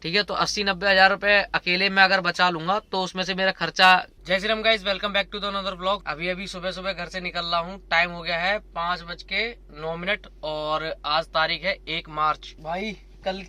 ठीक है। तो 80-90 हज़ार रुपए अकेले में अगर बचा लूंगा तो उसमें से मेरा खर्चा। जय Shri Ram guys, welcome back to the another blog. अभी सुबह सुबह घर से निकल रहा हूँ। टाइम हो गया है 5:09 और आज तारीख है 1 मार्च। भाई कल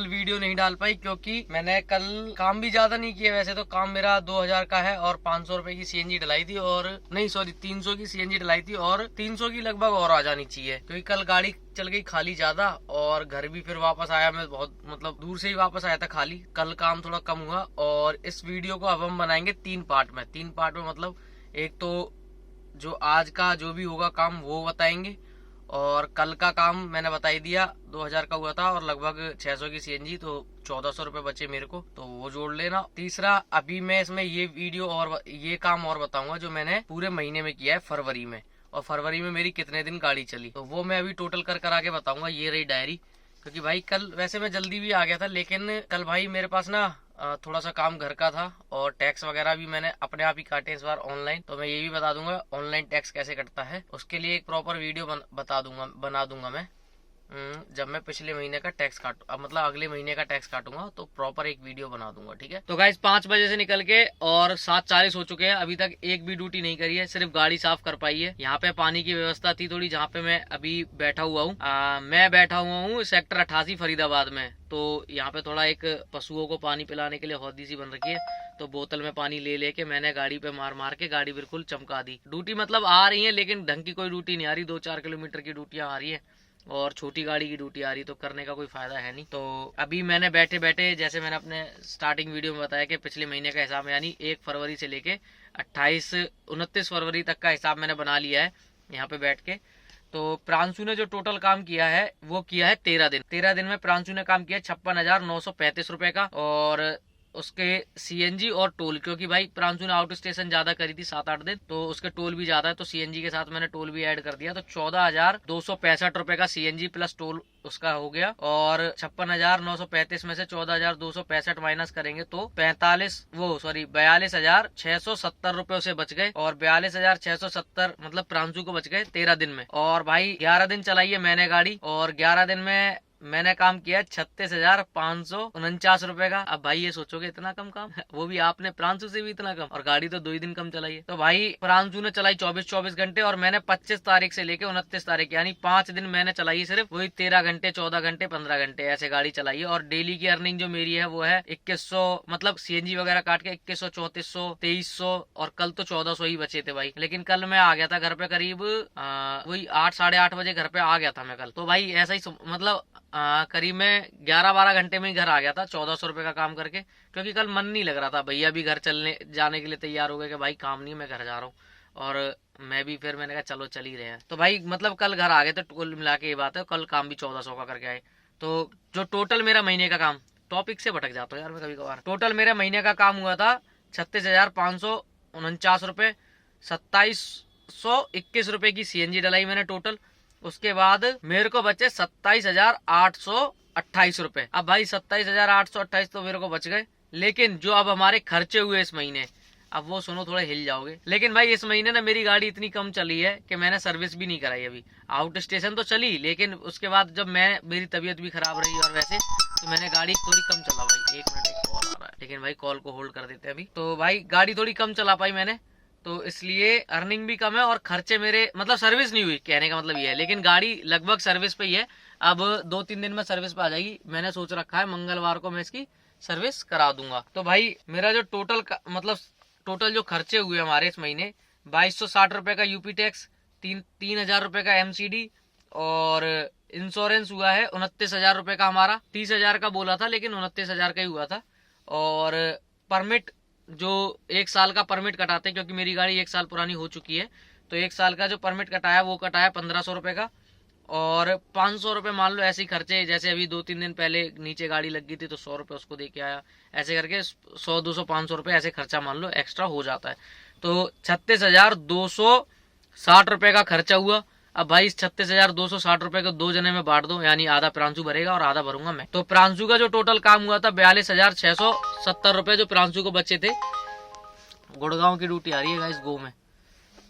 वीडियो नहीं डाल पाई क्योंकि मैंने कल काम भी ज्यादा नहीं किया। वैसे तो काम मेरा 2000 का है और 500 रुपए की सीएनजी डलाई थी, और नहीं सॉरी 300 की सीएनजी डलाई थी, और 300 की लगभग और आ जानी चाहिए क्योंकि कल गाड़ी चल गई खाली ज्यादा, और घर भी फिर वापस आया मैं बहुत मतलब दूर से ही वापस आया था खाली। कल काम थोड़ा कम हुआ। और इस वीडियो को अब हम बनाएंगे 3 पार्ट में मतलब एक तो जो आज का जो भी होगा काम वो बताएंगे, और कल का काम मैंने बता ही दिया 2000 का हुआ था और लगभग 600 की सीएनजी, तो 1400 रुपए बचे मेरे को, तो वो जोड़ लेना। तीसरा, अभी मैं इसमें ये वीडियो और ये काम और बताऊंगा जो मैंने पूरे महीने में किया है फरवरी में, और फरवरी में मेरी कितने दिन गाड़ी चली, तो वो मैं अभी टोटल कर आके बताऊंगा। ये रही डायरी। क्योंकि भाई कल वैसे मैं जल्दी भी आ गया था, लेकिन कल भाई मेरे पास ना थोड़ा सा काम घर का था, और टैक्स वगैरह भी मैंने अपने आप ही काटे इस बार ऑनलाइन। तो मैं ये भी बता दूंगा ऑनलाइन टैक्स कैसे कटता है, उसके लिए एक प्रॉपर वीडियो बना दूंगा मैं। जब मैं पिछले महीने का टैक्स काटू, अब मतलब अगले महीने का टैक्स काटूंगा तो प्रॉपर एक वीडियो बना दूंगा। ठीक है। तो गाइस 5 बजे से निकल के और 7:40 हो चुके हैं, अभी तक एक भी ड्यूटी नहीं करी है, सिर्फ गाड़ी साफ कर पाई है। यहाँ पे पानी की व्यवस्था थी थोड़ी, जहाँ पे मैं अभी बैठा हुआ हूँ। मैं बैठा हुआ हूँ सेक्टर 88 फरीदाबाद में। तो यहाँ पे थोड़ा एक पशुओं को पानी पिलाने के लिए हौदी सी बन रखी है, तो बोतल में पानी ले लेके मैंने गाड़ी पे मार मार के गाड़ी बिल्कुल चमका दी। ड्यूटी मतलब आ रही है, लेकिन ढंग की कोई ड्यूटी नहीं आ रही। 2-4 किलोमीटर की ड्यूटियां आ रही है और छोटी गाड़ी की ड्यूटी आ रही, तो करने का कोई फायदा है नहीं। तो अभी मैंने बैठे बैठे, जैसे मैंने अपने स्टार्टिंग वीडियो में बताया कि पिछले महीने का हिसाब यानी 1 फरवरी से लेके 29 फरवरी तक का हिसाब मैंने बना लिया है यहाँ पे बैठ के। तो प्रांशु ने जो टोटल काम किया है वो किया है 13 दिन में प्रांशु ने काम किया 56,935 रुपए का। और उसके सीएनजी और टोल, क्योंकि भाई प्रांशु ने आउट स्टेशन ज्यादा करी थी 7-8 दिन, तो उसके टोल भी ज्यादा है, तो सीएनजी के साथ मैंने टोल भी ऐड कर दिया, तो 14,265 रुपए का सीएनजी प्लस टोल उसका हो गया। और 56,935 में से 14,265 माइनस करेंगे तो 42,670 रुपए उसे बच गए, और 42,670 मतलब प्रांशु को बच गए 13 दिन में। और भाई 11 दिन चलाई है मैंने गाड़ी, और 11 दिन में मैंने काम किया 36,549 रुपए का। अब भाई ये सोचोगे इतना कम काम वो भी आपने प्रांशु से भी इतना कम, और गाड़ी तो 2 ही दिन कम चलाई है। तो भाई प्रांशु ने चलाई 24 घंटे, और मैंने 25 तारीख से लेके 29 तारीख यानी 5 दिन मैंने चलाई है सिर्फ, वही 13 घंटे 14 घंटे 15 घंटे ऐसे गाड़ी चलाई है। और डेली की अर्निंग जो मेरी है वो है 2100, मतलब सीएनजी वगैरह काट के 2100, 3400, 2300, और कल तो 1400 ही बचे थे भाई। लेकिन कल मैं आ गया था घर पे करीब वही 8 साढ़े 8 बजे घर पे आ गया था मैं कल। तो भाई ऐसा ही मतलब करीब मैं 11-12 घंटे में ही घर आ गया था 1400 रुपए का काम करके, क्योंकि कल मन नहीं लग रहा था। भैया भी घर चलने जाने के लिए तैयार हो गए कि भाई काम नहीं, मैं घर जा रहा हूँ, और मैं भी फिर मैंने कहा चलो चल ही रहे हैं। तो भाई मतलब कल घर आ गए, तो कुल मिला के ये बात है, कल काम भी 1400 का करके आए। तो जो टोटल मेरा महीने का काम, टॉपिक से भटक जाता हूँ यार मैं कभी कभार। टोटल मेरे महीने का काम हुआ था 36,549 रुपए, 2721 रुपए की सीएनजी डलाई मैंने टोटल। उसके बाद मेरे को बचे 27,828 रुपए। अब भाई 27,828 तो मेरे को बच गए, लेकिन जो अब हमारे खर्चे हुए इस महीने, अब वो सुनो, थोड़े हिल जाओगे। लेकिन भाई इस महीने ना मेरी गाड़ी इतनी कम चली है कि मैंने सर्विस भी नहीं कराई अभी। आउट स्टेशन तो चली, लेकिन उसके बाद जब मेरी तबीयत भी खराब रही और वैसे, तो मैंने गाड़ी थोड़ी कम चला भाई। 1 मिनट, एक कॉल आ रहा है, लेकिन भाई कॉल को होल्ड कर देते अभी। तो भाई गाड़ी थोड़ी कम चला पाई मैंने, तो इसलिए अर्निंग भी कम है और खर्चे मेरे, मतलब सर्विस नहीं हुई कहने का मतलब ये है, लेकिन गाड़ी लगभग सर्विस पे ही है। अब 2-3 दिन में सर्विस पे आ जाएगी। मैंने सोच रखा है मंगलवार को मैं इसकी सर्विस करा दूंगा। तो भाई मेरा जो मतलब टोटल जो खर्चे हुए हमारे इस महीने, 2260 रुपए का यूपी टैक्स, 3,000 रुपए का एमसीडी, और इंश्योरेंस हुआ है 29,000 रुपए का हमारा। 30,000 का बोला था लेकिन 29,000 का ही हुआ था। और परमिट, जो 1 साल का परमिट कटाते हैं, क्योंकि मेरी गाड़ी 1 साल पुरानी हो चुकी है, तो 1 साल का जो परमिट कटाया वो कटाया 1500 रुपए का। और 500 रुपए मान लो ऐसे ही खर्चे, जैसे अभी 2-3 दिन पहले नीचे गाड़ी लग गई थी तो 100 रुपए उसको दे के आया, ऐसे करके 100, 200, 500 रुपए ऐसे खर्चा मान लो एक्स्ट्रा हो जाता है। तो 36,260 रुपए का खर्चा हुआ। अब भाई इस 36,260 रुपए को 2 जने में बांट दो, यानी आधा प्रांशु भरेगा और आधा भरूंगा मैं। तो प्रांशु का जो टोटल काम हुआ था 42,670 रुपए जो प्रांशु को बचे थे। गुड़गांव की ड्यूटी आ रही है गाइस गो में,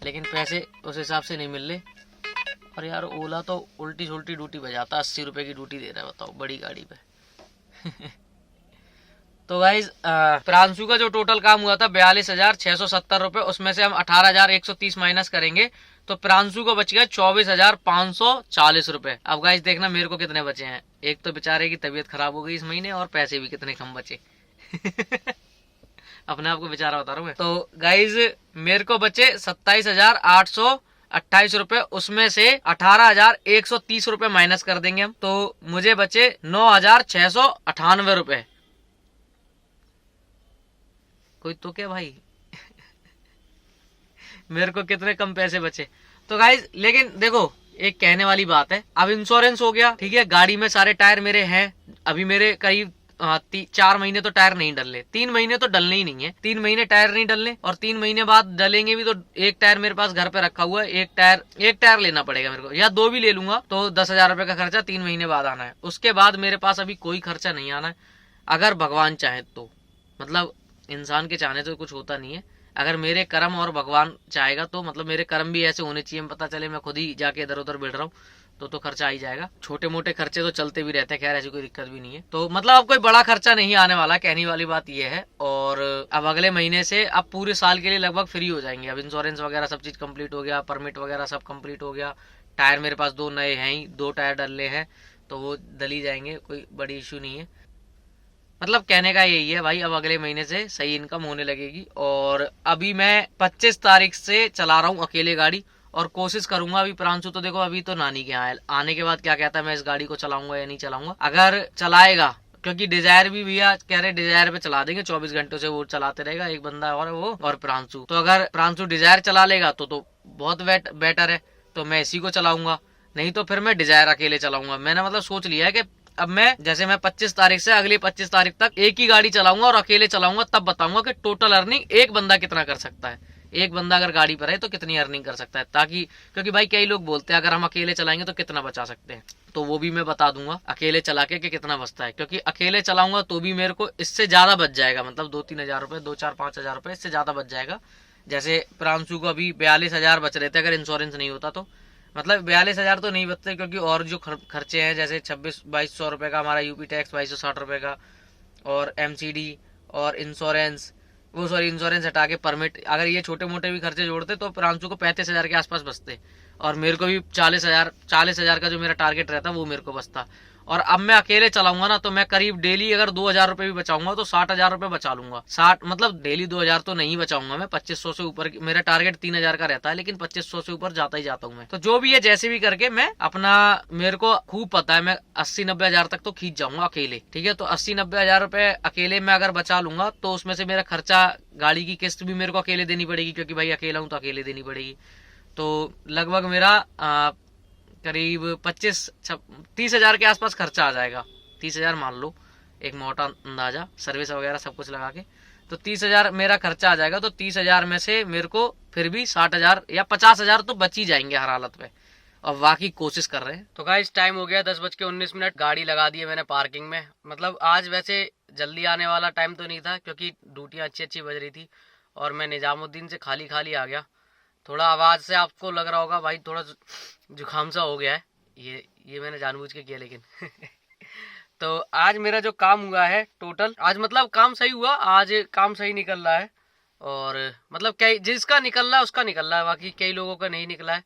लेकिन पैसे उस हिसाब से नहीं मिल रहे। और यार ओला तो उल्टी सुल्टी ड्यूटी बजाता, 80 रुपए की ड्यूटी दे रहा है, बताओ बड़ी गाड़ी पे। तो गाइज प्रांशु का जो टोटल काम हुआ था 42,670 रुपए, उसमें से हम 18,130 माइनस करेंगे तो प्रांशु को बच गया 24,540 रुपए। अब गाइज देखना मेरे को कितने बचे हैं। एक तो बेचारे की तबीयत खराब हो गई इस महीने और पैसे भी कितने कम बचे। अपने आप को बेचारा बता रहा हूँ मैं। तो गाइज मेरे को बचे 27,828 रुपए, उसमें से 18,130 रुपए माइनस कर देंगे हम, तो मुझे बचे 9,698 रुपए। कोई तो क्या भाई। मेरे को कितने कम पैसे बचे। तो गाइज लेकिन देखो एक कहने वाली बात है, अब इंश्योरेंस हो गया, ठीक है, गाड़ी में सारे टायर मेरे हैं, अभी मेरे करीब 4 महीने तो टायर नहीं डलने, 3 महीने तो डलने ही नहीं है, 3 महीने टायर नहीं डलने, और 3 महीने बाद डलेंगे भी तो एक टायर मेरे पास घर पे रखा हुआ है, एक टायर लेना पड़ेगा मेरे को, या 2 भी ले लूंगा तो 10,000 रुपए का खर्चा 3 महीने बाद आना है। उसके बाद मेरे पास अभी कोई खर्चा नहीं आना है, अगर भगवान चाहे तो। मतलब इंसान के चाहने से कुछ होता नहीं है, अगर मेरे कर्म और भगवान चाहेगा तो, मतलब मेरे कर्म भी ऐसे होने चाहिए, पता चले मैं खुद ही जाके इधर उधर बैठ रहा हूँ तो खर्चा आ ही जाएगा। छोटे मोटे खर्चे तो चलते भी रहते हैं, खैर ऐसी कोई दिक्कत भी नहीं है। तो मतलब अब कोई बड़ा खर्चा नहीं आने वाला, कहने वाली बात यह है। और अब अगले महीने से अब पूरे साल के लिए लगभग फ्री हो जाएंगे। अब इंश्योरेंस वगैरह सब चीज कंप्लीट हो गया, परमिट वगैरह सब कंप्लीट हो गया, टायर मेरे पास 2 नए हैं ही, 2 टायर डलने हैं तो वो डल ही जाएंगे, कोई बड़ी इश्यू नहीं है। मतलब कहने का यही है भाई, अब अगले महीने से सही इनकम होने लगेगी। और अभी मैं 25 तारीख से चला रहा हूँ अकेले गाड़ी, और कोशिश करूंगा। अभी प्रांशु तो देखो अभी तो नानी के यहाँ है, आने के बाद क्या कहता है मैं इस गाड़ी को चलाऊंगा या नहीं चलाऊंगा। अगर चलाएगा, क्योंकि डिजायर भी भैया कह रहे डिजायर पे चला देंगे 24 घंटों से, वो चलाते रहेगा, एक बंदा और वो और प्रांशु। तो अगर प्रांशु डिजायर चला लेगा तो बहुत बेटर है, तो मैं इसी को चलाऊंगा, नहीं तो फिर मैं डिजायर अकेले चलाऊंगा। मैंने मतलब सोच लिया है कि अब मैं जैसे मैं 25 तारीख से अगली 25 तारीख तक एक ही गाड़ी चलाऊंगा और अकेले चलाऊंगा, तब बताऊंगा कि टोटल अर्निंग एक बंदा कितना कर सकता है। एक बंदा अगर गाड़ी पर है तो कितनी अर्निंग कर सकता है, ताकि क्योंकि भाई कई लोग बोलते हैं अगर हम अकेले चलाएंगे तो कितना बचा सकते हैं, तो वो भी मैं बता दूंगा अकेले चला के कि कितना बचता है। क्योंकि अकेले चलाऊंगा तो भी मेरे को इससे ज्यादा बच जाएगा, मतलब 2-3 हजार रुपए, 2-4-5 हजार रुपए इससे ज्यादा बच जाएगा। जैसे प्रांशु को अभी 42,000 बच रहे थे अगर इंश्योरेंस नहीं होता तो, मतलब 42,000 तो नहीं बचते, क्योंकि और जो खर्चे हैं जैसे 26-2200 रुपए का हमारा यूपी टैक्स, 2260 रुपए का, और एमसीडी और इंश्योरेंस, वो सॉरी इंश्योरेंस हटा के परमिट, अगर ये छोटे मोटे भी खर्चे जोड़ते तो प्रांशु को 35,000 के आसपास बचते, और मेरे को भी 40,000 का जो मेरा टारगेट रहता वो मेरे को बचता। और अब मैं अकेले चलाऊंगा ना तो मैं करीब डेली अगर 2,000 रुपए भी बचाऊंगा तो 60,000 रुपए बचा लूंगा। 60 मतलब डेली 2,000 तो नहीं बचाऊंगा मैं, 2500 से ऊपर, मेरा टारगेट 3,000 का रहता है, लेकिन 2500 से ऊपर जाता ही जाता हूँ मैं। तो जो भी है जैसे भी करके मैं अपना, मेरे को खूब पता है मैं 80-90 हजार तक तो खींच जाऊंगा अकेले, ठीक है। तो 80-90 हजार रुपए अकेले में अगर बचा लूंगा तो उसमें से मेरा खर्चा, गाड़ी की किस्त भी मेरे को अकेले देनी पड़ेगी, क्योंकि भाई अकेला हूं तो अकेले देनी पड़ेगी। तो लगभग मेरा करीब 25-30 हजार के आसपास खर्चा आ जाएगा। 30,000 मान लो, एक मोटा अंदाजा, सर्विस वगैरह सब कुछ लगा के, तो 30,000 मेरा खर्चा आ जाएगा। तो 30,000 में से मेरे को फिर भी 60,000 या 50,000 तो बच ही जाएंगे हर हालत पे, और बाकी कोशिश कर रहे हैं। तो गाइस टाइम हो गया 10:19, गाड़ी लगा दी है मैंने पार्किंग में। मतलब आज वैसे जल्दी आने वाला टाइम तो नहीं था, क्योंकि ड्यूटियां अच्छी बज रही थी, और मैं निजामुद्दीन से खाली आ गया। थोड़ा आवाज से आपको लग रहा होगा भाई थोड़ा जुकाम सा हो गया है, ये मैंने जानबूझ के किया लेकिन तो आज मेरा जो काम हुआ है टोटल, आज मतलब काम सही हुआ, आज काम सही निकल रहा है। और मतलब कई जिसका निकल रहा है उसका निकल रहा है, बाकी कई लोगों का नहीं निकला है।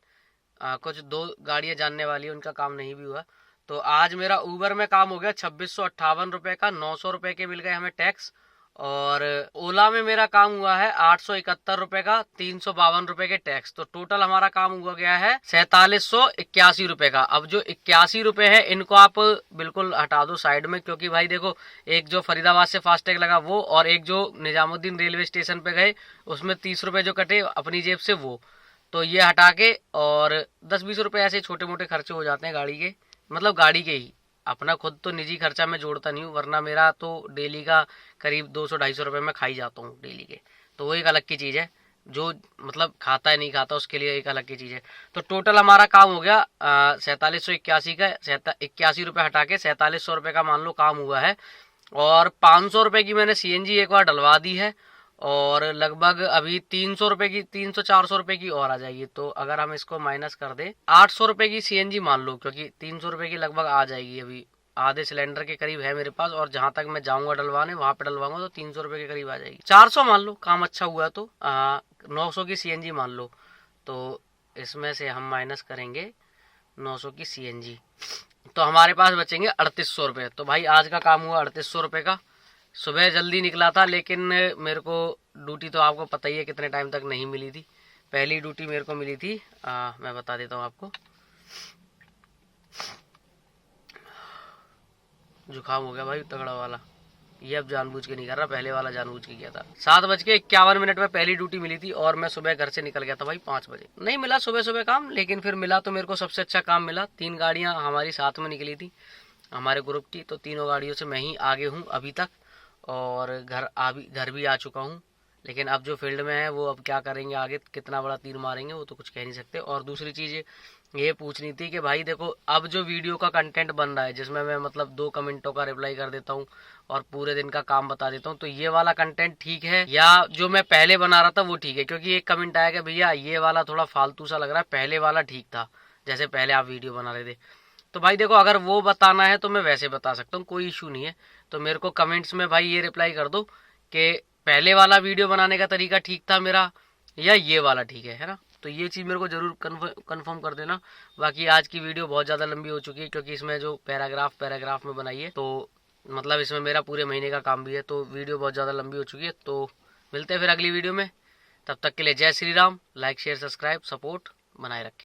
कुछ 2 गाड़ियां जानने वाली है उनका काम नहीं भी हुआ। तो आज मेरा ऊबर में काम हो गया 2658 रुपए का, 900 रुपए के मिल गए हमें टैक्स। और ओला में मेरा काम हुआ है 871 रुपए का, 352 रुपए के टैक्स। तो टोटल हमारा काम हुआ गया है 4781 रुपए का। अब जो 81 रुपए है इनको आप बिल्कुल हटा दो साइड में, क्योंकि भाई देखो एक जो फरीदाबाद से फास्टैग लगा वो, और एक जो निजामुद्दीन रेलवे स्टेशन पे गए उसमें 30 रुपए जो कटे अपनी जेब से वो, तो ये हटा के, और 10-20 रुपए ऐसे छोटे मोटे खर्चे हो जाते हैं गाड़ी के, मतलब गाड़ी के ही। अपना खुद तो निजी खर्चा मैं जोड़ता नहीं हूँ, वरना मेरा तो डेली का करीब 200-250 रुपए मैं खाई जाता हूँ डेली के। तो वो एक अलग की चीज़ है, जो मतलब खाता है नहीं खाता उसके लिए एक अलग की चीज़ है। तो टोटल हमारा काम हो गया 4781 का, 81 रुपये हटा के 4700 रुपये का मान लो काम हुआ है। और 500 रुपये की मैंने CNG एक बार डलवा दी है, और लगभग अभी 300 रुपए की, 300-400 रुपए की और आ जाएगी। तो अगर हम इसको माइनस कर दे 800 रुपए की CNG मान लो, क्योंकि 300 रुपए की लगभग आ जाएगी अभी आधे सिलेंडर के करीब है मेरे पास, और जहां तक मैं जाऊंगा डलवाने वहां पे डलवाऊंगा तो 300 रुपए के करीब आ जाएगी। 400 मान लो, काम अच्छा हुआ तो 900 की सीएनजी मान लो, तो इसमें से हम माइनस करेंगे 900 की सीएनजी, तो हमारे पास बचेंगे 3800 रुपये। तो भाई आज का काम हुआ 3800 रुपये का। सुबह जल्दी निकला था, लेकिन मेरे को ड्यूटी तो आपको पता ही है कितने टाइम तक नहीं मिली थी। पहली ड्यूटी मेरे को मिली थी, मैं बता देता हूँ आपको, जुकाम हो गया भाई तगड़ा वाला, ये अब जानबूझ के नहीं कर रहा, पहले वाला जानबूझ के किया था। 7:51 में पहली ड्यूटी मिली थी और मैं सुबह घर से निकल गया था भाई 5 बजे। नहीं मिला सुबह सुबह काम, लेकिन फिर मिला तो मेरे को सबसे अच्छा काम मिला। 3 गाड़ियां हमारी साथ में निकली थी हमारे ग्रुप की, तो तीनों गाड़ियों से मैं ही आगे हूँ अभी तक, और घर भी आ चुका हूँ। लेकिन अब जो फील्ड में है वो अब क्या करेंगे आगे, कितना बड़ा तीर मारेंगे वो तो कुछ कह नहीं सकते। और दूसरी चीज़ ये पूछनी थी कि भाई देखो, अब जो वीडियो का कंटेंट बन रहा है जिसमें मैं मतलब 2 कमेंटों का रिप्लाई कर देता हूँ और पूरे दिन का काम बता देता हूँ, तो ये वाला कंटेंट ठीक है या जो मैं पहले बना रहा था वो ठीक है? क्योंकि एक कमेंट आया कि भैया ये वाला थोड़ा फालतू सा लग रहा है, पहले वाला ठीक था जैसे पहले आप वीडियो बना रहे थे। तो भाई देखो, अगर वो बताना है तो मैं वैसे बता सकता हूँ, कोई इशू नहीं है। तो मेरे को कमेंट्स में भाई ये रिप्लाई कर दो कि पहले वाला वीडियो बनाने का तरीका ठीक था मेरा या ये वाला ठीक है ना? तो ये चीज़ मेरे को ज़रूर कन्फर्म कर देना। बाकी आज की वीडियो बहुत ज़्यादा लंबी हो चुकी है, क्योंकि इसमें जो पैराग्राफ में बनाई है, तो मतलब इसमें मेरा पूरे महीने का काम भी है, तो वीडियो बहुत ज़्यादा लंबी हो चुकी है। तो मिलते हैं फिर अगली वीडियो में, तब तक के लिए जय Shri Ram. Like share subscribe support बनाए रखें।